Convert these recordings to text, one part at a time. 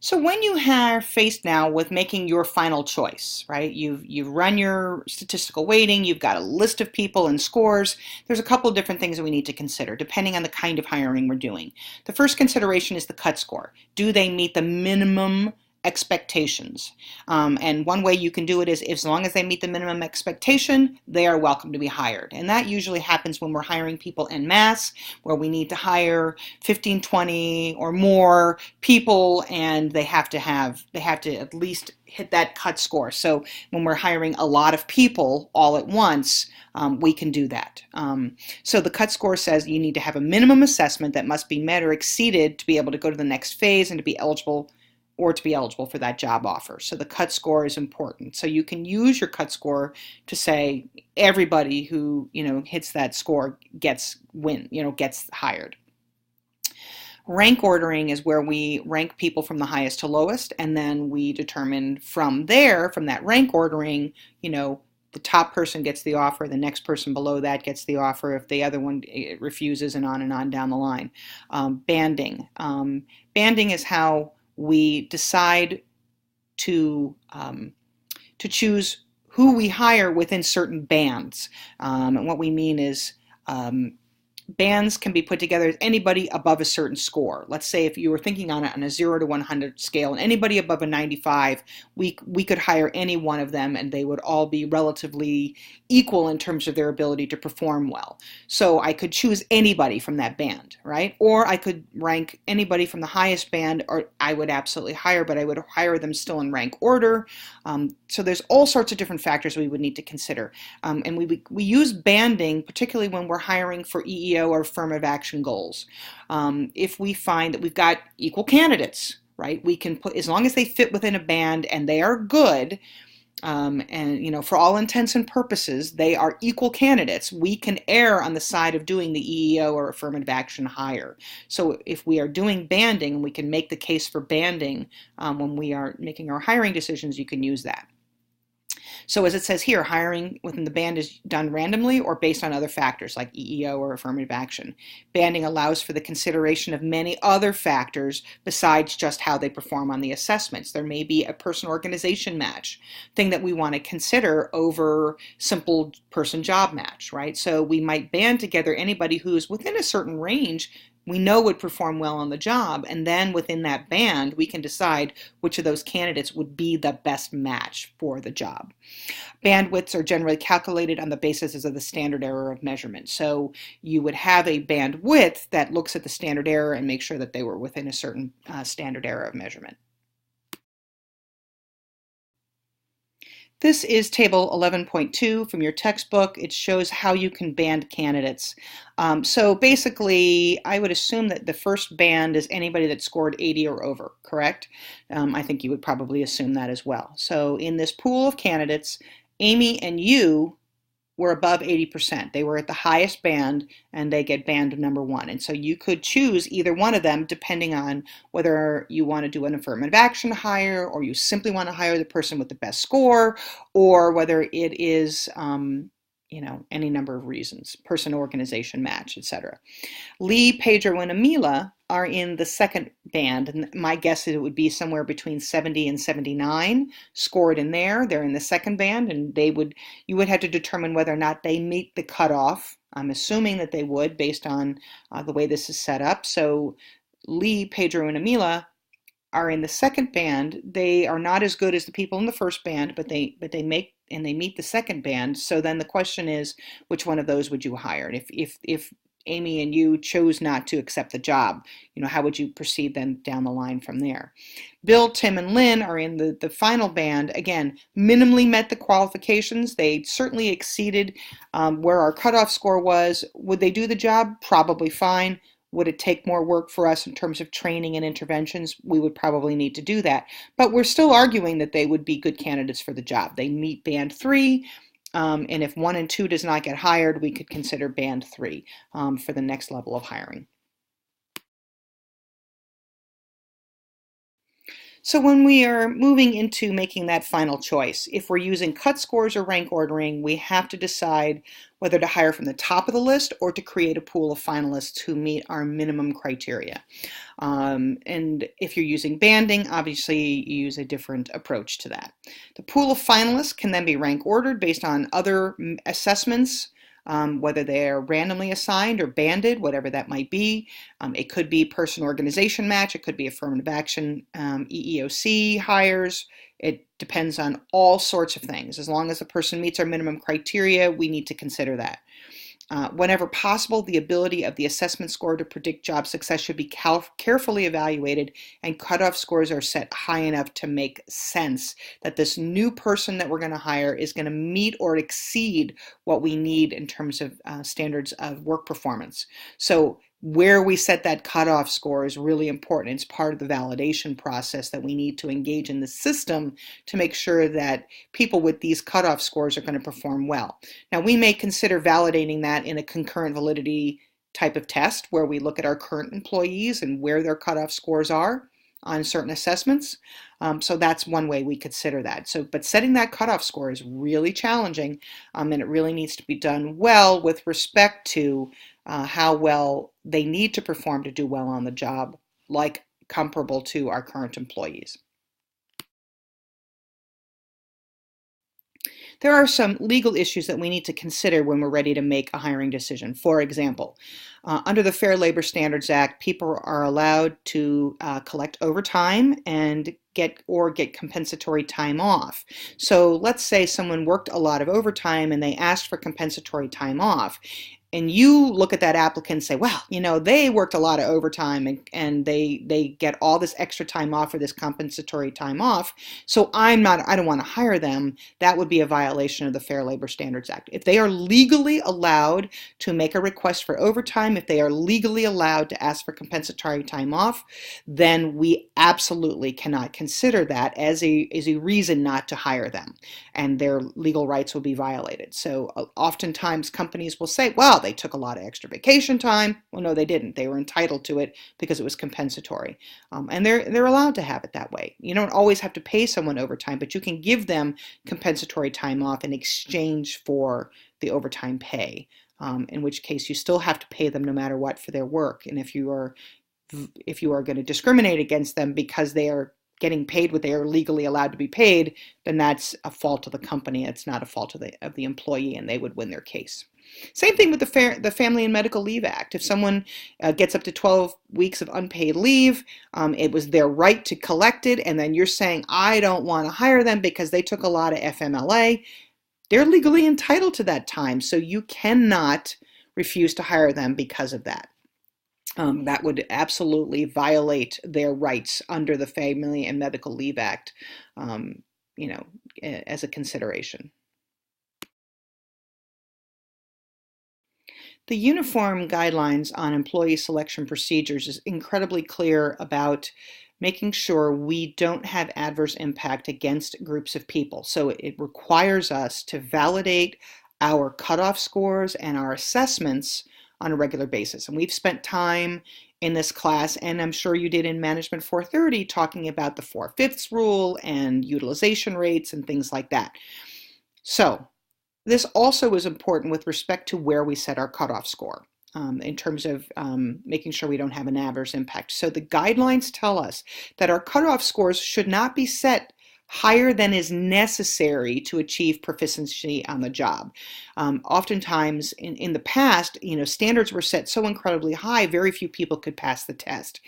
So when you are faced now with making your final choice, right? You've run your statistical weighting, you've got a list of people and scores. There's a couple of different things that we need to consider depending on the kind of hiring we're doing. The first consideration is the cut score. Do they meet the minimum expectations? And one way you can do it is as long as they meet the minimum expectation, they are welcome to be hired. And that usually happens when we're hiring people en masse, where we need to hire 15, 20 or more people, and they have to at least hit that cut score. So when we're hiring a lot of people all at once, we can do that. So the cut score says you need to have a minimum assessment that must be met or exceeded to be able to go to the next phase and to be eligible for that job offer. So the cut score is important. So you can use your cut score to say everybody who, hits that score gets hired. Rank ordering is where we rank people from the highest to lowest, and then we determine from that rank ordering, the top person gets the offer, the next person below that gets the offer if the other one refuses, and on down the line. Banding. Banding is how we decide to choose who we hire within certain bands. And what we mean is bands can be put together as anybody above a certain score. Let's say if you were thinking on a 0 to 100 scale, and anybody above a 95, we could hire any one of them, and they would all be relatively equal in terms of their ability to perform well. So I could choose anybody from that band, right? Or I could rank anybody from the highest band, or I would absolutely hire, but I would hire them still in rank order. So there's all sorts of different factors we would need to consider. And we use banding, particularly when we're hiring for EEO or affirmative action goals. If we find that we've got equal candidates, right, we can put, as long as they fit within a band and they are good, and for all intents and purposes, they are equal candidates, we can err on the side of doing the EEO or affirmative action hire. So if we are doing banding, and we can make the case for banding when we are making our hiring decisions, you can use that. So as it says here, hiring within the band is done randomly or based on other factors like EEO or affirmative action. Banding allows for the consideration of many other factors besides just how they perform on the assessments. There may be a person-organization match, thing that we want to consider over simple person-job match, right? So we might band together anybody who's within a certain range we know would perform well on the job, and then within that band we can decide which of those candidates would be the best match for the job. Bandwidths are generally calculated on the basis of the standard error of measurement. So you would have a bandwidth that looks at the standard error and make sure that they were within a certain standard error of measurement. This is table 11.2 from your textbook. It shows how you can band candidates. So basically, I would assume that the first band is anybody that scored 80 or over, correct? I think you would probably assume that as well. So in this pool of candidates, Amy and you were above 80%. They were at the highest band, and they get band number 1. And so you could choose either one of them depending on whether you want to do an affirmative action hire, or you simply want to hire the person with the best score, or whether it is any number of reasons, person, organization match, etc. Lee, Pedro, and Amila are in the second band, and my guess is it would be somewhere between 70 and 79 scored in there. They're in the second band, and you would have to determine whether or not they meet the cutoff. I'm assuming that they would, based on the way this is set up. So Lee, Pedro, and Amila are in the second band. They are not as good as the people in the first band, but they meet the second band. So then the question is, which one of those would you hire? And if Amy and you chose not to accept the job, how would you proceed then down the line from there? Bill, Tim, and Lynn are in the final band. Again, minimally met the qualifications. They certainly exceeded where our cutoff score was. Would they do the job? Probably fine. Would it take more work for us in terms of training and interventions? We would probably need to do that. But we're still arguing that they would be good candidates for the job. They meet band 3. And if 1 and 2 does not get hired, we could consider band 3 for the next level of hiring. So when we are moving into making that final choice, if we're using cut scores or rank ordering, we have to decide whether to hire from the top of the list or to create a pool of finalists who meet our minimum criteria. And if you're using banding, obviously you use a different approach to that. The pool of finalists can then be rank ordered based on other assessments, whether they're randomly assigned or banded, whatever that might be. It could be person-organization match, it could be affirmative action, EEOC hires. It depends on all sorts of things. As long as the person meets our minimum criteria, we need to consider that. Whenever possible, the ability of the assessment score to predict job success should be carefully evaluated, and cutoff scores are set high enough to make sense that this new person that we're going to hire is going to meet or exceed what we need in terms of standards of work performance. So where we set that cutoff score is really important. It's part of the validation process that we need to engage in the system to make sure that people with these cutoff scores are going to perform well. Now, we may consider validating that in a concurrent validity type of test where we look at our current employees and where their cutoff scores are on certain assessments. So that's one way we consider that. But setting that cutoff score is really challenging, and it really needs to be done well with respect to how well they need to perform to do well on the job, like comparable to our current employees. There are some legal issues that we need to consider when we're ready to make a hiring decision. For example, under the Fair Labor Standards Act, people are allowed to collect overtime and get compensatory time off. So let's say someone worked a lot of overtime and they asked for compensatory time off. And you look at that applicant and say, well, they worked a lot of overtime and they get all this extra time off or this compensatory time off. So I don't want to hire them. That would be a violation of the Fair Labor Standards Act. If they are legally allowed to make a request for overtime, if they are legally allowed to ask for compensatory time off, then we absolutely cannot consider that as a reason not to hire them, and their legal rights will be violated. So oftentimes companies will say, well, they took a lot of extra vacation time. Well, no, they didn't. They were entitled to it because it was compensatory. And they're allowed to have it that way. You don't always have to pay someone overtime, but you can give them compensatory time off in exchange for the overtime pay, in which case you still have to pay them no matter what for their work. And if you are going to discriminate against them because they are getting paid what they are legally allowed to be paid, then that's a fault of the company. It's not a fault of the employee, and they would win their case. Same thing with the Family and Medical Leave Act. If someone gets up to 12 weeks of unpaid leave, it was their right to collect it, and then you're saying, I don't want to hire them because they took a lot of FMLA. They're legally entitled to that time, so you cannot refuse to hire them because of that. That would absolutely violate their rights under the Family and Medical Leave Act, as a consideration. The Uniform Guidelines on Employee Selection Procedures is incredibly clear about making sure we don't have adverse impact against groups of people. So it requires us to validate our cutoff scores and our assessments on a regular basis. And we've spent time in this class, and I'm sure you did in Management 430, talking about the 4/5 rule and utilization rates and things like that. So this also is important with respect to where we set our cutoff score, in terms of making sure we don't have an adverse impact. So the guidelines tell us that our cutoff scores should not be set higher than is necessary to achieve proficiency on the job. Oftentimes in the past, standards were set so incredibly high, very few people could pass the test.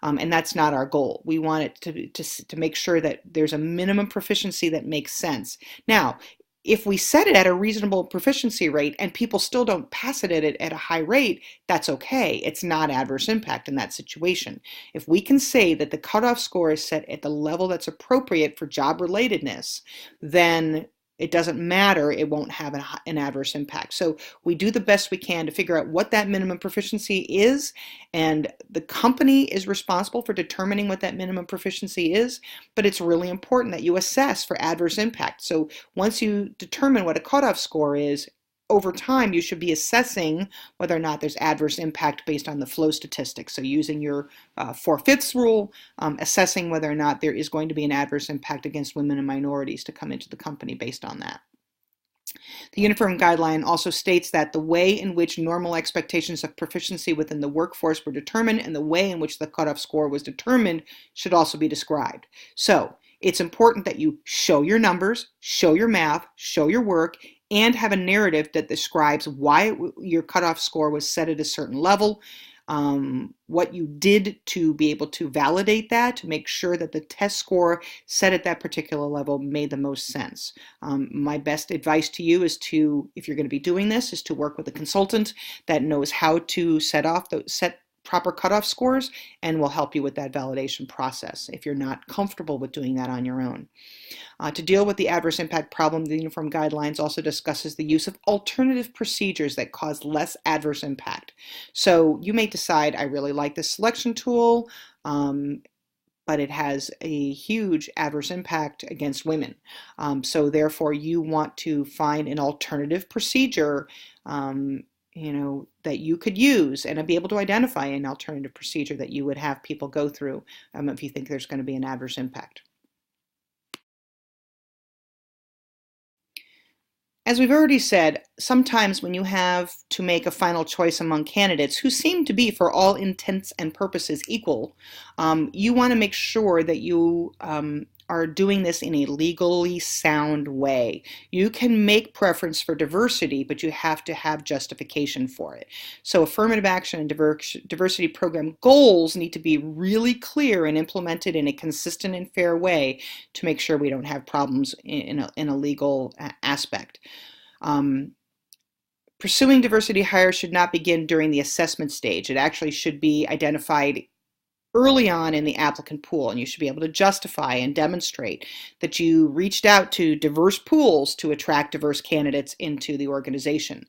And that's not our goal. We want it to make sure that there's a minimum proficiency that makes sense. Now, if we set it at a reasonable proficiency rate and people still don't pass it at a high rate, that's okay. It's not adverse impact in that situation. If we can say that the cutoff score is set at the level that's appropriate for job relatedness, then it doesn't matter, it won't have an adverse impact. So we do the best we can to figure out what that minimum proficiency is, and the company is responsible for determining what that minimum proficiency is, but it's really important that you assess for adverse impact. So once you determine what a cutoff score is, over time, you should be assessing whether or not there's adverse impact based on the flow statistics. So using your 4/5 rule, assessing whether or not there is going to be an adverse impact against women and minorities to come into the company based on that. The uniform guideline also states that the way in which normal expectations of proficiency within the workforce were determined and the way in which the cutoff score was determined should also be described. So it's important that you show your numbers, show your math, show your work, and have a narrative that describes why your cutoff score was set at a certain level, what you did to be able to validate that, to make sure that the test score set at that particular level made the most sense. My best advice to you is to, if you're going to be doing this, is to work with a consultant that knows how to set proper cutoff scores and will help you with that validation process if you're not comfortable with doing that on your own. To deal with the adverse impact problem, the Uniform Guidelines also discusses the use of alternative procedures that cause less adverse impact. So you may decide, I really like this selection tool, but it has a huge adverse impact against women. So therefore, you want to find an alternative procedure that you could use and be able to identify an alternative procedure that you would have people go through if you think there's going to be an adverse impact. As we've already said, sometimes when you have to make a final choice among candidates who seem to be, for all intents and purposes, equal, you want to make sure that you are doing this in a legally sound way. You can make preference for diversity, but you have to have justification for it. So affirmative action and diversity program goals need to be really clear and implemented in a consistent and fair way to make sure we don't have problems in a legal aspect. Pursuing diversity hires should not begin during the assessment stage. It actually should be identified early on in the applicant pool, and you should be able to justify and demonstrate that you reached out to diverse pools to attract diverse candidates into the organization.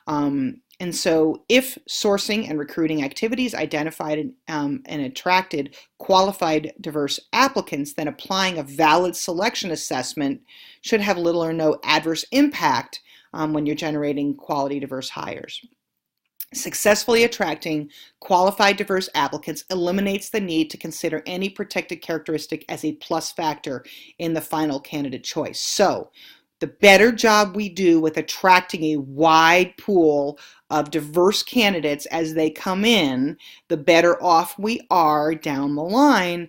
And so if sourcing and recruiting activities identified and attracted qualified diverse applicants, then applying a valid selection assessment should have little or no adverse impact when you're generating quality diverse hires. Successfully attracting qualified diverse applicants eliminates the need to consider any protected characteristic as a plus factor in the final candidate choice. So, the better job we do with attracting a wide pool of diverse candidates as they come in, the better off we are down the line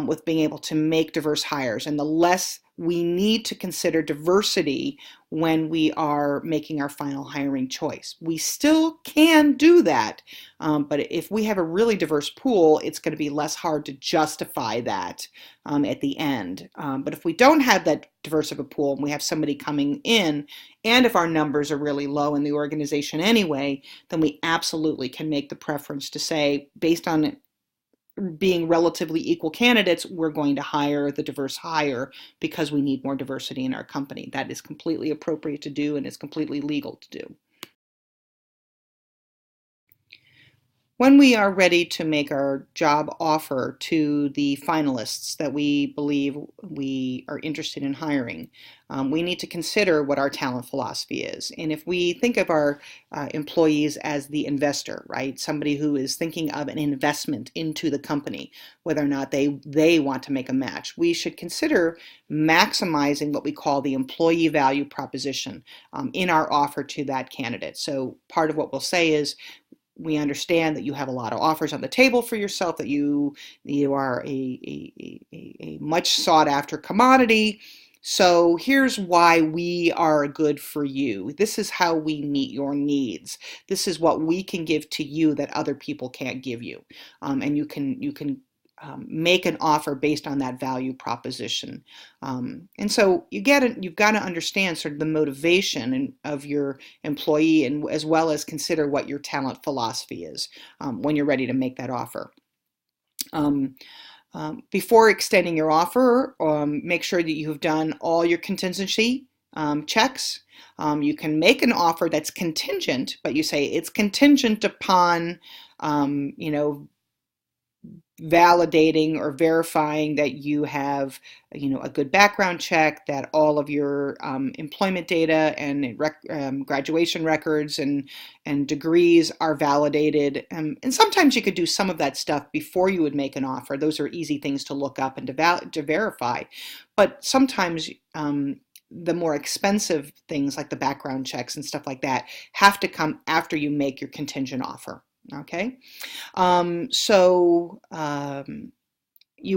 with being able to make diverse hires, and the less we need to consider diversity when we are making our final hiring choice. We still can do that, but if we have a really diverse pool, it's going to be less hard to justify that at the end. But if we don't have that diverse of a pool and we have somebody coming in, and if our numbers are really low in the organization anyway, then we absolutely can make the preference to say, based on being relatively equal candidates, we're going to hire the diverse hire because we need more diversity in our company. That is completely appropriate to do and is completely legal to do. When we are ready to make our job offer to the finalists that we believe we are interested in hiring, we need to consider what our talent philosophy is. And if we think of our employees as the investor, right, somebody who is thinking of an investment into the company, whether or not they want to make a match, we should consider maximizing what we call the employee value proposition in our offer to that candidate. So part of what we'll say is, we understand that you have a lot of offers on the table for yourself, that you are a much sought after commodity. So here's why we are good for you. This is how we meet your needs. This is what we can give to you that other people can't give you. And you can make an offer based on that value proposition. And so you've got to understand sort of the motivation of your employee, and as well as consider what your talent philosophy is when you're ready to make that offer. Before extending your offer, make sure that you have done all your contingency checks. You can make an offer that's contingent, but you say it's contingent upon, validating or verifying that you have, a good background check, that all of your employment data and graduation records and degrees are validated. And sometimes you could do some of that stuff before you would make an offer. Those are easy things to look up and to verify. But sometimes the more expensive things like the background checks and stuff like that have to come after you make your contingent offer. Okay. You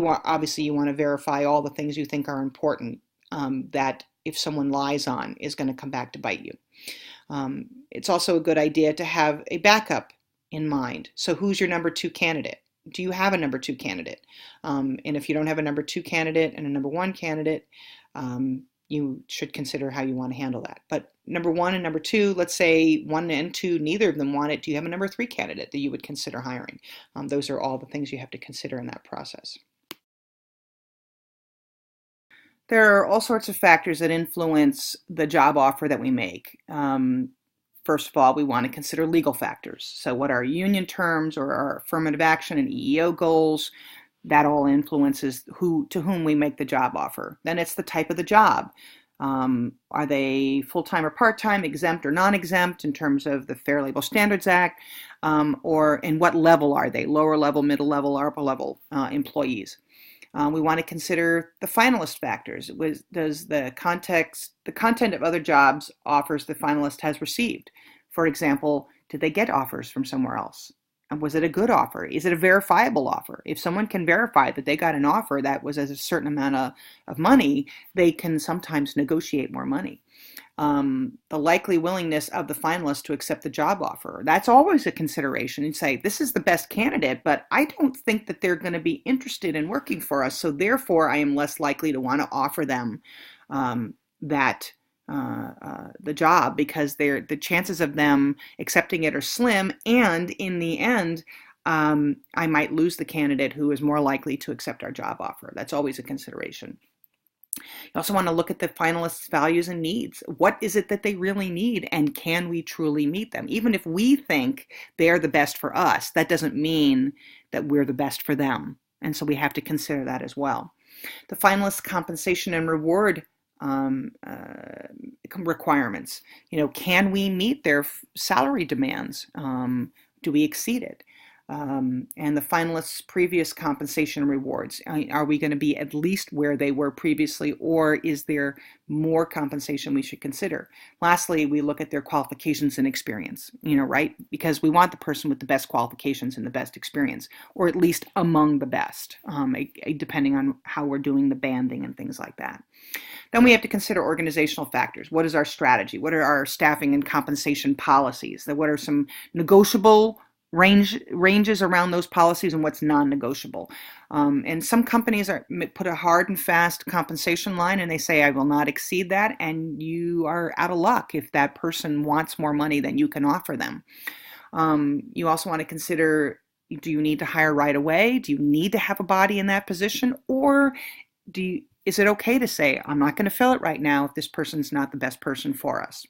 want, obviously you want to verify all the things you think are important, that if someone lies on is going to come back to bite you. It's also a good idea to have a backup in mind. So who's your number two candidate? Do you have a number two candidate? And if you don't have a number two candidate and a number one candidate, you should consider how you want to handle that. But number one and number two, let's say one and two, neither of them want it. Do you have a number three candidate that you would consider hiring? Those are all the things you have to consider in that process. There are all sorts of factors that influence the job offer that we make. First of all, we want to consider legal factors. So what are union terms or our affirmative action and EEO goals? That all influences to whom we make the job offer. Then it's the type of the job. Are they full-time or part-time, exempt or non-exempt in terms of the Fair Labor Standards Act, or in what level are they, lower level, middle level, upper level employees? We want to consider the finalist factors. Does the content of other jobs offers the finalist has received? For example, did they get offers from somewhere else? And was it a good offer? Is it a verifiable offer? If someone can verify that they got an offer that was at a certain amount of money, they can sometimes negotiate more money. The likely willingness of the finalist to accept the job offer. That's always a consideration. You say, this is the best candidate, but I don't think that they're going to be interested in working for us, so therefore I am less likely to want to offer them the job, because the chances of them accepting it are slim, and in the end, I might lose the candidate who is more likely to accept our job offer. That's always a consideration. You also want to look at the finalists' values and needs. What is it that they really need, and can we truly meet them? Even if we think they're the best for us, that doesn't mean that we're the best for them. And so we have to consider that as well. The finalists' compensation and reward requirements. Can we meet their salary demands? Do we exceed it? And the finalists' previous compensation rewards. Are we going to be at least where they were previously, or is there more compensation we should consider? Lastly, we look at their qualifications and experience, right? Because we want the person with the best qualifications and the best experience, or at least among the best, depending on how we're doing the banding and things like that. Then we have to consider organizational factors. What is our strategy? What are our staffing and compensation policies? What are some negotiable ranges around those policies, and what's non-negotiable? And some companies put a hard and fast compensation line, and they say, I will not exceed that, and you are out of luck if that person wants more money than you can offer them. You also want to consider, do you need to hire right away? Do you need to have a body in that position? Or is it okay to say, I'm not going to fill it right now if this person's not the best person for us?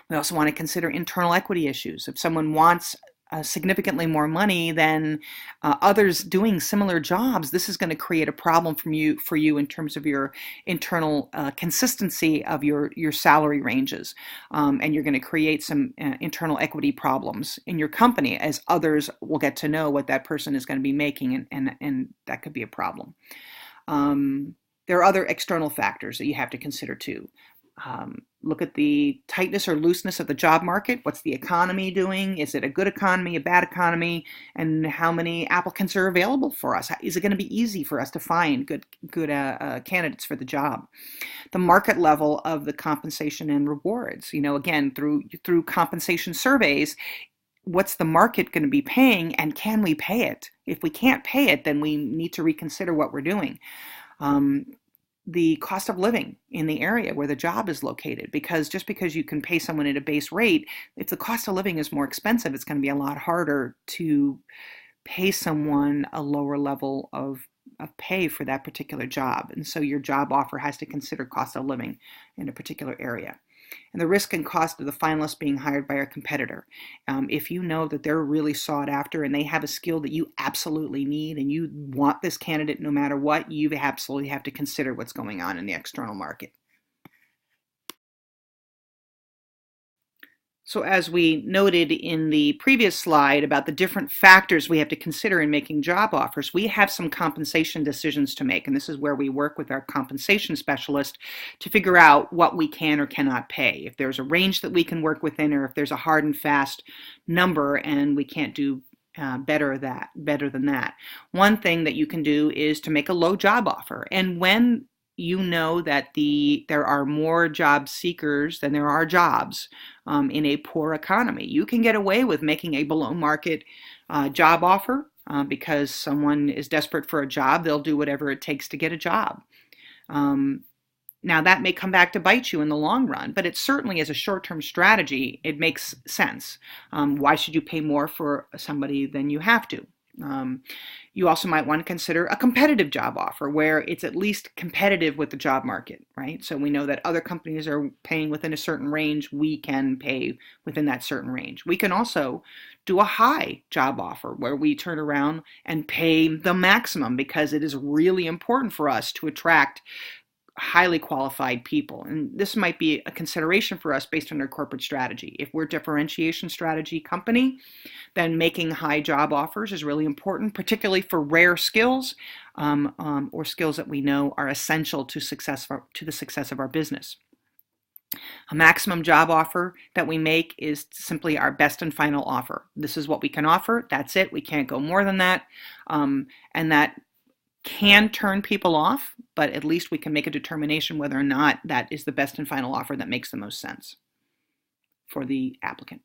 We also want to consider internal equity issues. If someone wants significantly more money than others doing similar jobs, this is going to create a problem for you in terms of your internal consistency of your salary ranges, and you're going to create some internal equity problems in your company, as others will get to know what that person is going to be making, and that could be a problem. There are other external factors that you have to consider too. Look at the tightness or looseness of the job market. What's the economy doing? Is it a good economy, a bad economy? And how many applicants are available for us? Is it going to be easy for us to find good candidates for the job? The market level of the compensation and rewards. Again, through compensation surveys, what's the market going to be paying, and can we pay it? If we can't pay it, then we need to reconsider what we're doing. The cost of living in the area where the job is located, because just because you can pay someone at a base rate, if the cost of living is more expensive, it's going to be a lot harder to pay someone a lower level of pay for that particular job. And so your job offer has to consider cost of living in a particular area. and the risk and cost of the finalist being hired by a competitor. If you know that they're really sought after and they have a skill that you absolutely need and you want this candidate no matter what, you absolutely have to consider what's going on in the external market. So as we noted in the previous slide about the different factors we have to consider in making job offers, we have some compensation decisions to make. And this is where we work with our compensation specialist to figure out what we can or cannot pay. If there's a range that we can work within, or if there's a hard and fast number and we can't do better than that. One thing that you can do is to make a low job offer. And when you know that there are more job seekers than there are jobs in a poor economy, you can get away with making a below market job offer because someone is desperate for a job. They'll do whatever it takes to get a job. Now that may come back to bite you in the long run, but it certainly as a short-term strategy, it makes sense. Why should you pay more for somebody than you have to? You also might want to consider a competitive job offer where it's at least competitive with the job market, right? So we know that other companies are paying within a certain range. We can pay within that certain range. We can also do a high job offer where we turn around and pay the maximum because it is really important for us to attract highly qualified people. And this might be a consideration for us based on our corporate strategy. If we're a differentiation strategy company, then making high job offers is really important, particularly for rare skills or skills that we know are essential to the success of our business. A maximum job offer that we make is simply our best and final offer. This is what we can offer. That's it. We can't go more than that. And that can turn people off, but at least we can make a determination whether or not that is the best and final offer that makes the most sense for the applicant.